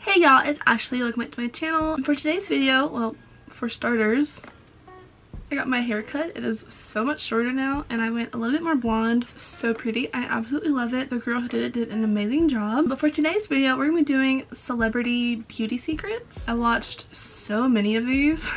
Hey y'all, it's Ashley. Welcome back to my channel. And for today's video, well, for starters, I got my hair cut. It is so much shorter now and I went a little bit more blonde. It's so pretty. I absolutely love it. The girl who did it did an amazing job. But for today's video, we're gonna be doing celebrity beauty secrets. I watched so many of these.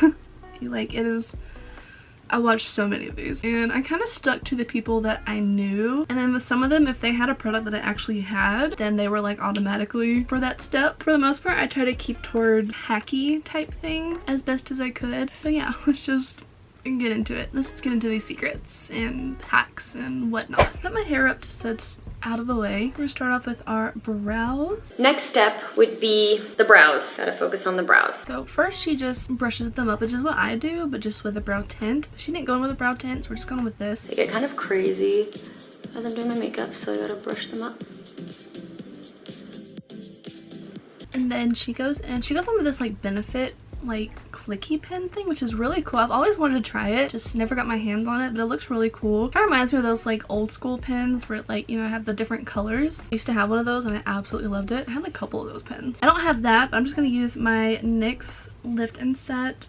I watched so many of these and I kind of stuck to the people that I knew, and then with some of them, if they had a product that I actually had, then they were like automatically for that step. For the most part, I try to keep towards hacky type things as best as I could. But yeah, let's just get into it. Let's get into these secrets and hacks and whatnot. Put my hair up just so it's out of the way. We're gonna start off with our brows. Next step would be the brows. Gotta focus on the brows. So first she just brushes them up, which is what I do, but just with a brow tint. She didn't go in with a brow tint, so we're just going with this. They get kind of crazy as I'm doing my makeup, so I gotta brush them up. And then she goes in with this like Benefit like clicky pen thing, which is really cool. I've always wanted to try it, just never got my hands on it, but it looks really cool. Kind of reminds me of those like old school pens where like, you know, have the different colors. I used to have one of those and I absolutely loved it. I had like a couple of those pens. I don't have that, but I'm just gonna use my NYX Lift and Snatch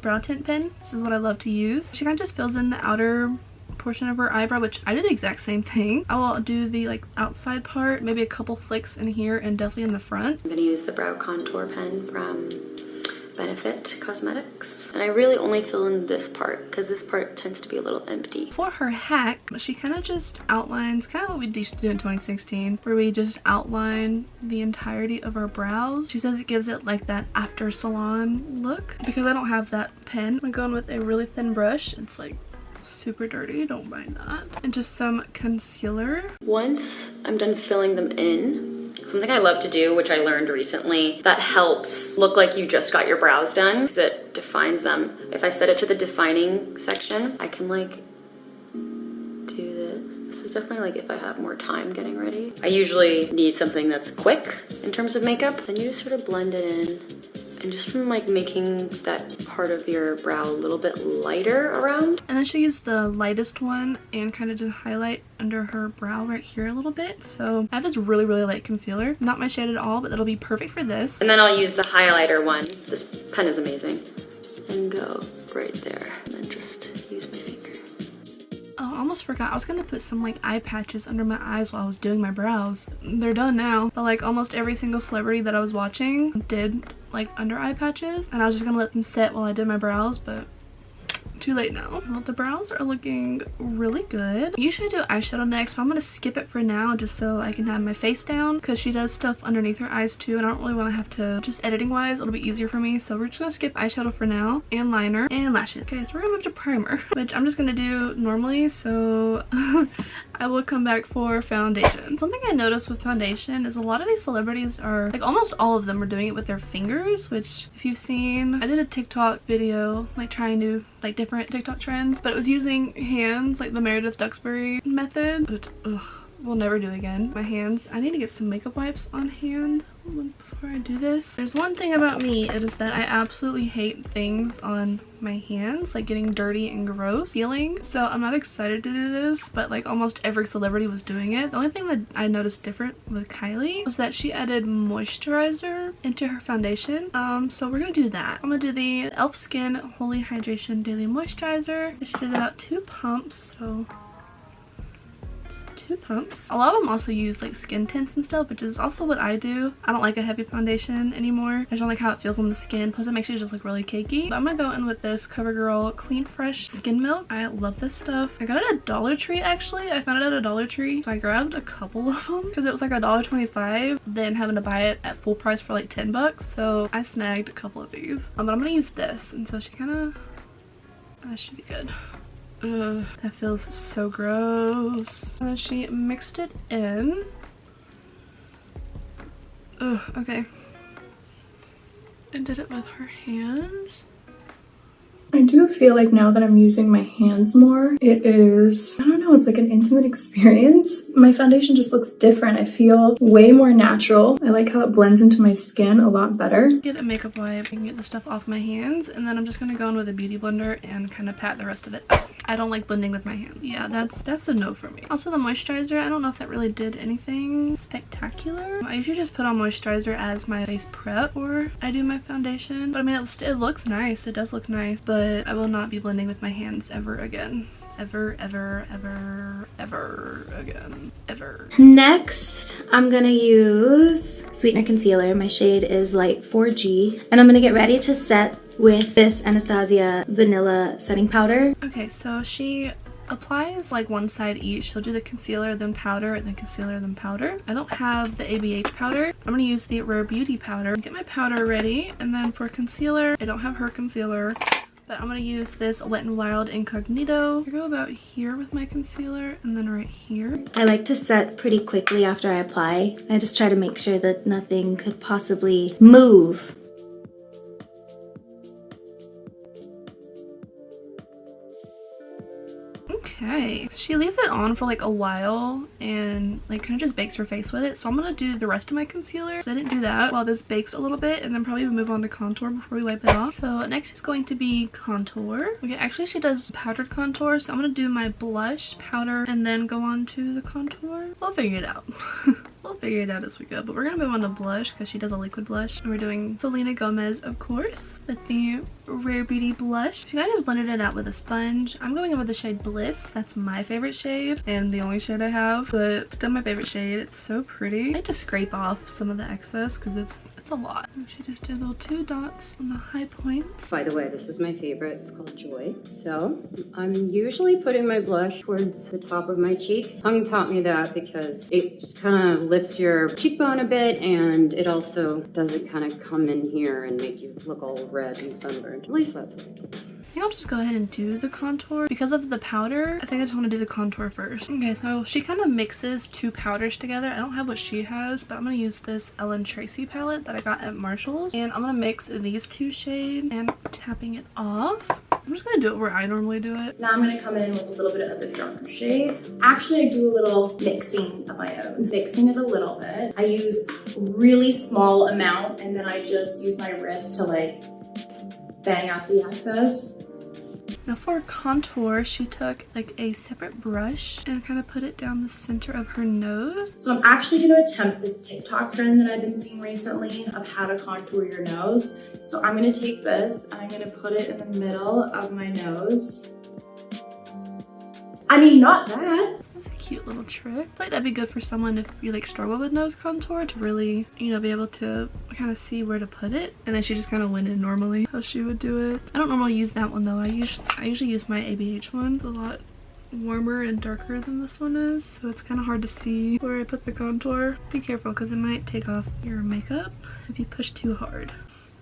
brow tint pen. This is what I love to use. She kind of just fills in the outer portion of her eyebrow, which I do the exact same thing. I will do the like outside part, maybe a couple flicks in here and definitely in the front. I'm gonna use the brow contour pen from Benefit Cosmetics, and I really only fill in this part because this part tends to be a little empty. For her hack, she kind of just outlines kind of what we used to do in 2016, where we just outline the entirety of our brows. She says it gives it like that after salon look. Because I don't have that pen, I'm going with a really thin brush. It's like super dirty, don't mind that. And just some concealer. Once I'm done filling them in, something I love to do, which I learned recently, that helps look like you just got your brows done because it defines them. If I set it to the defining section, I can like do this. This is definitely like if I have more time getting ready. I usually need something that's quick in terms of makeup. Then you just sort of blend it in. And just from like making that part of your brow a little bit lighter around. And then she'll use the lightest one and kind of just highlight under her brow right here a little bit. So I have this really light concealer. Not my shade at all, but that'll be perfect for this. And then I'll use the highlighter one. This pen is amazing. And go right there. And then just use my finger. Oh, I almost forgot. I was gonna put some like eye patches under my eyes while I was doing my brows. They're done now. But like almost every single celebrity that I was watching did like under eye patches, and I was just gonna let them set while I did my brows, but too late now. Well, the brows are looking really good. I usually do eyeshadow next, but I'm gonna skip it for now just so I can have my face down, because she does stuff underneath her eyes too, and I don't really want to have to, just editing wise, it'll be easier for me. So we're just gonna skip eyeshadow for now, and liner, and lashes. Okay, so we're gonna move to primer, which I'm just gonna do normally, so I will come back for foundation. Something I noticed with foundation is a lot of these celebrities are, like almost all of them are doing it with their fingers, which if you've seen, I did a TikTok video like trying to like different TikTok trends, but it was using hands, like the Meredith Duxbury method, which we'll never do again. My hands, I need to get some makeup wipes on hand before I do this. There's one thing about me, it is that I absolutely hate things on my hands, like getting dirty and gross feeling. So I'm not excited to do this, but like almost every celebrity was doing it. The only thing that I noticed different with Kylie was that she added moisturizer into her foundation. So we're gonna do that. I'm gonna do the e.l.f. Skin Holy Hydration Daily Moisturizer. She did about 2 pumps, so 2 pumps. A lot of them also use like skin tints and stuff, which is also what I do. I don't like a heavy foundation anymore. I just don't like how it feels on the skin. Plus it makes it just look really cakey. But I'm gonna go in with this CoverGirl Clean Fresh Skin Milk. I love this stuff. I got it at Dollar Tree actually. I found it at a Dollar Tree. So I grabbed a couple of them because it was like $1.25, then having to buy it at full price for like 10 bucks. So I snagged a couple of these. But I'm gonna use this, and so she kind of, that should be good. Ugh, that feels so gross. And then she mixed it in. Ugh, okay. And did it with her hands. I do feel like now that I'm using my hands more, it is, I don't know, it's like an intimate experience. My foundation just looks different. I feel way more natural. I like how it blends into my skin a lot better. Get a makeup wipe and get the stuff off my hands, and then I'm just gonna go in with a beauty blender and kind of pat the rest of it out. I don't like blending with my hands. Yeah, that's a no for me. Also the moisturizer, I don't know if that really did anything spectacular. I usually just put on moisturizer as my face prep or I do my foundation. But I mean, it looks nice. It does look nice, but I will not be blending with my hands ever again. Ever again. Ever. Next, I'm gonna use Sweetener Concealer. My shade is Light 4G. And I'm gonna get ready to set with this Anastasia Vanilla Setting Powder. Okay, so she applies like one side each. She'll do the concealer, then powder, and then concealer, then powder. I don't have the ABH powder. I'm gonna use the Rare Beauty powder. Get my powder ready, and then for concealer, I don't have her concealer, but I'm gonna use this Wet n Wild Incognito. I go about here with my concealer, and then right here. I like to set pretty quickly after I apply. I just try to make sure that nothing could possibly move. Okay, she leaves it on for like a while and like kind of just bakes her face with it, so I'm gonna do the rest of my concealer because I didn't do that while this bakes a little bit, and then probably move on to contour before we wipe it off. So next is going to be contour. Okay, actually she does powdered contour, so I'm gonna do my blush, powder, and then go on to the contour. We'll figure it out. We'll figure it out as we go, but we're gonna move on to blush because she does a liquid blush, and we're doing Selena Gomez, of course, with the Rare Beauty blush. She kind of just blended it out with a sponge. I'm going in with the shade Bliss. That's my favorite shade and the only shade I have, but still my favorite shade. It's so pretty. I like to scrape off some of the excess because it's a lot. And she just did little 2 dots on the high points. By the way, this is my favorite. It's called Joy. So I'm usually putting my blush towards the top of my cheeks. Hung taught me that because it just kind of lifts your cheekbone a bit, and it also doesn't kind of come in here and make you look all red and sunburned. At least that's what I told me. I think I'll just go ahead and do the contour. Because of the powder, I think I just want to do the contour first. Okay, so she kind of mixes 2 powders together. I don't have what she has, but I'm going to use this Ellen Tracy palette that I got at Marshall's. And I'm going to mix these 2 shades and tapping it off. I'm just going to do it where I normally do it. Now I'm going to come in with a little bit of the darker shade. Actually, I do a little mixing of my own. Mixing it a little bit. I use a really small amount, and then I just use my wrist to like bang out the excess. Now for contour, she took like a separate brush and kind of put it down the center of her nose. So I'm actually going to attempt this TikTok trend that I've been seeing recently of how to contour your nose. So I'm going to take this and I'm going to put it in the middle of my nose. I mean, not bad. That's a cute little trick. I feel like that'd be good for someone if you like struggle with nose contour to really, you know, be able to kind of see where to put it. And then she just kind of went in normally how she would do it. I don't normally use that one though. I usually use my ABH one. It's a lot warmer and darker than this one is, so it's kind of hard to see where I put the contour. Be careful because it might take off your makeup if you push too hard.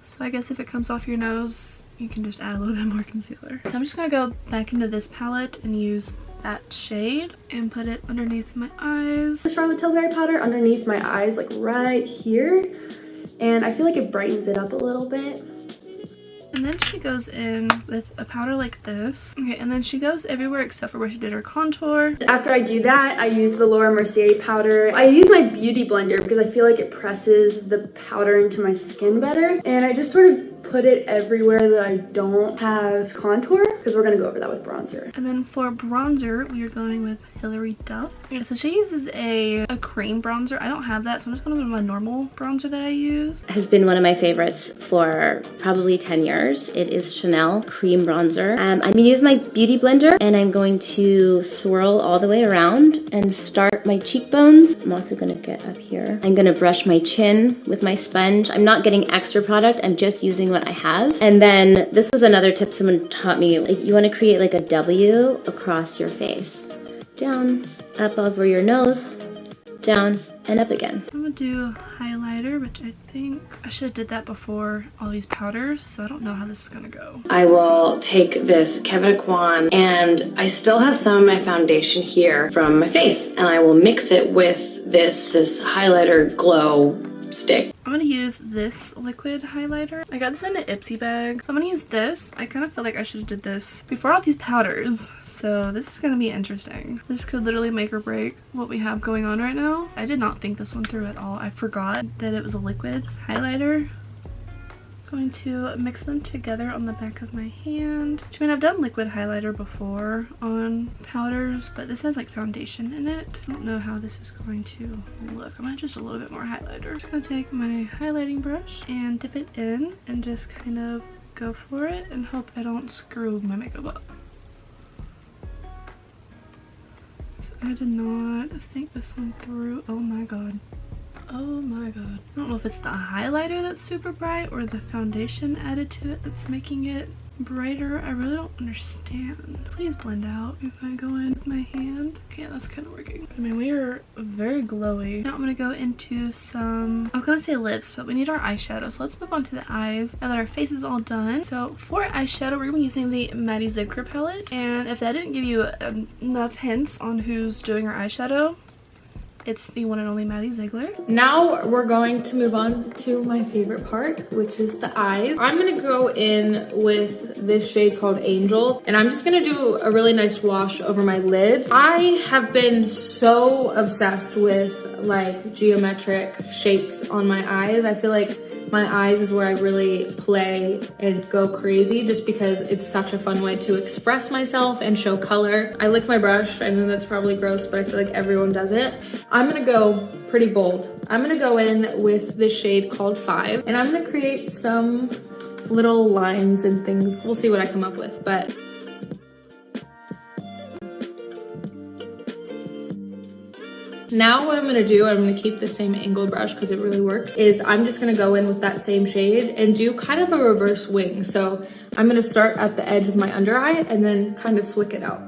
So I guess if it comes off your nose, you can just add a little bit more concealer. So I'm just gonna go back into this palette and use that shade and put it underneath my eyes. The Charlotte Tilbury powder underneath my eyes, like right here. And I feel like it brightens it up a little bit. And then she goes in with a powder like this. Okay, and then she goes everywhere except for where she did her contour. After I do that, I use the Laura Mercier powder. I use my beauty blender because I feel like it presses the powder into my skin better. And I just sort of put it everywhere that I don't have contour, because we're gonna go over that with bronzer. And then for bronzer, we are going with Hilary Duff. Okay, so she uses a cream bronzer. I don't have that, so I'm just gonna go with my normal bronzer that I use. Has been one of my favorites for probably 10 years. It is Chanel Cream Bronzer. I'm gonna use my beauty blender and I'm going to swirl all the way around and start my cheekbones. I'm also gonna get up here. I'm gonna brush my chin with my sponge. I'm not getting extra product, I'm just using what I have. And then this was another tip someone taught me. You wanna create like a W across your face. Down, up over your nose, down, and up again. I'm gonna do highlighter, which I think I should have did that before all these powders, so I don't know how this is gonna go. I will take this Kevin Kwan, and I still have some of my foundation here from my face, and I will mix it with this highlighter glow stick. I'm gonna use this liquid highlighter. I got this in an Ipsy bag, so I'm gonna use this. I kind of feel like I should have did this before all these powders, so this is gonna be interesting. This could literally make or break what we have going on right now. I did not think this one through at all. I forgot that it was a liquid highlighter. Going to mix them together on the back of my hand. I mean, I've done liquid highlighter before on powders, but this has like foundation in it. I don't know how this is going to look. I'm gonna just a little bit more highlighter. I'm just gonna take my highlighting brush and dip it in and just kind of go for it and hope I don't screw my makeup up. I did not think this one through. Oh my god. Oh my god. I don't know if it's the highlighter that's super bright or the foundation added to it that's making it brighter. I really don't understand. Please blend out if I go in with my hand. Okay, that's kind of working. I mean, we are very glowy. Now I'm gonna go into some, I was gonna say lips, but we need our eyeshadow. So let's move on to the eyes now that our face is all done. So for eyeshadow, we're gonna be using the Maddie Ziegler palette. And if that didn't give you enough hints on who's doing our eyeshadow, it's the one and only Maddie Ziegler. Now we're going to move on to my favorite part, which is the eyes. I'm gonna go in with this shade called Angel, and I'm just gonna do a really nice wash over my lid. I have been so obsessed with like geometric shapes on my eyes. I feel like my eyes is where I really play and go crazy just because it's such a fun way to express myself and show color. I lick my brush. I know that's probably gross, but I feel like everyone does it. I'm gonna go pretty bold. I'm gonna go in with this shade called 5, and I'm gonna create some little lines and things. We'll see what I come up with, but now what I'm gonna do, I'm gonna keep the same angled brush because it really works, is I'm just gonna go in with that same shade and do kind of a reverse wing. So I'm gonna start at the edge of my under eye and then kind of flick it out.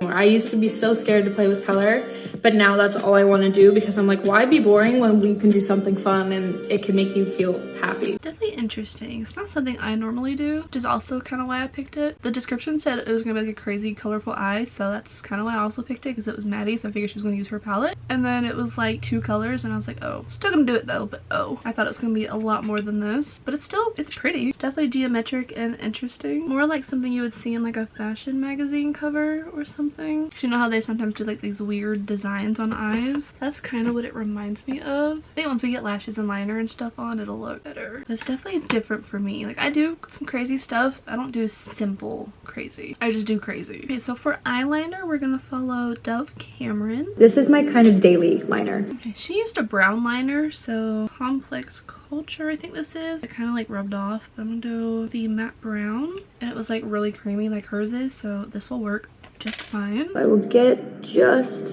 I used to be so scared to play with color, but now that's all I want to do because I'm like, why be boring when we can do something fun and it can make you feel happy? Definitely interesting. It's not something I normally do, which is also kind of why I picked it. The description said it was gonna be like a crazy colorful eye, so that's kind of why I also picked it, because it was Maddie, so I figured she was gonna use her palette. And then it was like 2 colors and I was like, oh, still gonna do it though, but oh, I thought it was gonna be a lot more than this, but it's pretty. It's definitely geometric and interesting, more like something you would see in like a fashion magazine cover or something. You know how they sometimes do like these weird designs on eyes? So that's kind of what it reminds me of. I think once we get lashes and liner and stuff on, it'll look better. But it's definitely different for me. Like, I do some crazy stuff. I don't do simple crazy. I just do crazy. Okay, so for eyeliner, we're gonna follow Dove Cameron. This is my kind of daily liner. Okay, she used a brown liner, so Complex Culture, I think this is. It kind of like rubbed off, but I'm gonna do the matte brown. And it was like really creamy like hers is, so this will work just fine. I will get just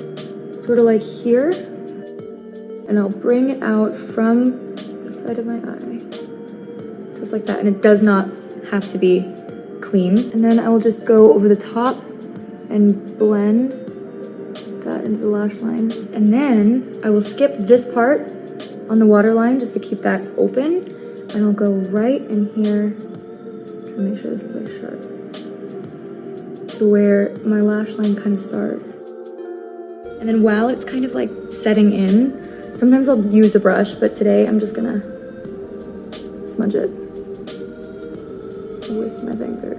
sort of like here, and I'll bring it out from the side of my eye, just like that. And it does not have to be clean. And then I will just go over the top and blend that into the lash line. And then I will skip this part on the waterline just to keep that open. And I'll go right in here, try to make sure this is like sharp, to where my lash line kind of starts. And then while it's kind of like setting in, sometimes I'll use a brush, but today I'm just gonna smudge it with my finger.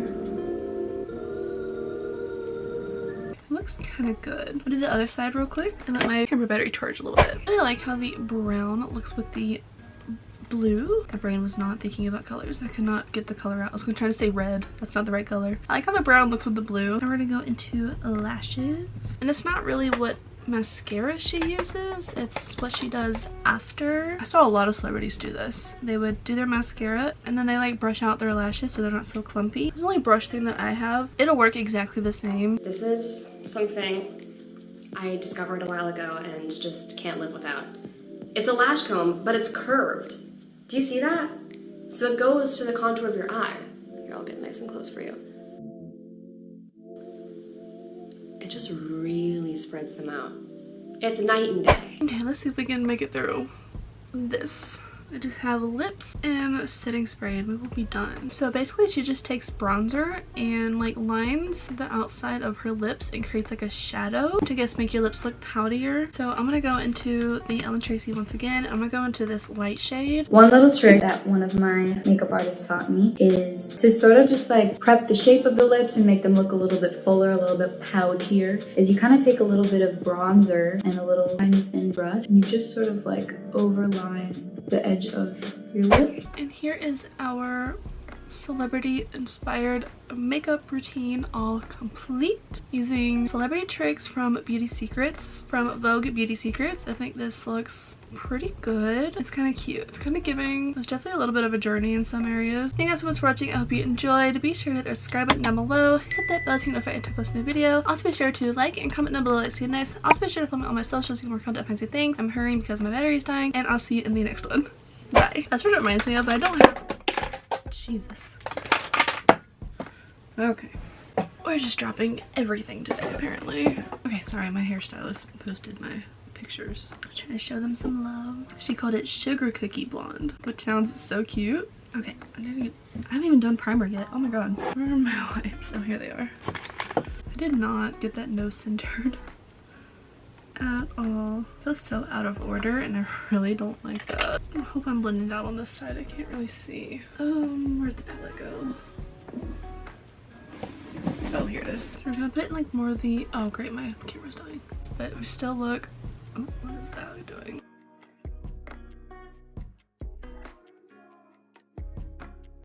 It looks kind of good. I'll do the other side real quick and let my camera battery charge a little bit. I like how the brown looks with the blue. My brain was not thinking about colors. I could not get the color out. I was going to try to say red. That's not the right color. I like how the brown looks with the blue. Now we're going to go into lashes. And it's not really what mascara she uses, it's what she does after. I saw a lot of celebrities do this. They would do their mascara and then they like brush out their lashes so they're not so clumpy. It's the only brush thing that I have. It'll work exactly the same. This is something I discovered a while ago and just can't live without. It's a lash comb, but it's curved. Do you see that? So it goes to the contour of your eye. Here, I'll get nice and close for you. It just really spreads them out. It's night and day. Okay, let's see if we can make it through this. I just have lips and setting spray and we will be done. So basically she just takes bronzer and like lines the outside of her lips and creates like a shadow to just make your lips look poutier. So I'm gonna go into the Ellen Tracy once again. I'm gonna go into this light shade. One little trick that one of my makeup artists taught me is to sort of just like prep the shape of the lips and make them look a little bit fuller, a little bit poutier. Is you kind of take a little bit of bronzer and a little tiny thin brush and you just sort of like overline the edge of your lip. And here is our celebrity inspired makeup routine all complete using celebrity tricks from Beauty Secrets, from Vogue Beauty Secrets. I think this looks pretty good. It's kind of cute. It's kind of giving. There's definitely a little bit of a journey in some areas. Thank you guys so much for watching. I hope you enjoyed. Be sure to hit the subscribe button down below. Hit that bell to get notified to post a new video. Also be sure to like and comment down below. It's nice. Also be sure to follow me on my socials to see more content, fancy things. I'm hurrying because my battery's dying, and I'll see you in the next one. Bye. That's what it reminds me of, but I don't have. Jesus. Okay. We're just dropping everything today, apparently. Okay, sorry, my hairstylist posted my pictures. I'm trying to show them some love. She called it Sugar Cookie Blonde, which sounds so cute. Okay, I haven't even done primer yet. Oh my god. Where are my wipes? Oh, here they are. I did not get that nose centered at all. It feels so out of order and I really don't like that. I hope I'm blending out on this side. I can't really see. Where'd the palette go? Oh, here it is. We're gonna put it in like more of the, oh great, my camera's dying. But we still look, oh, what is that?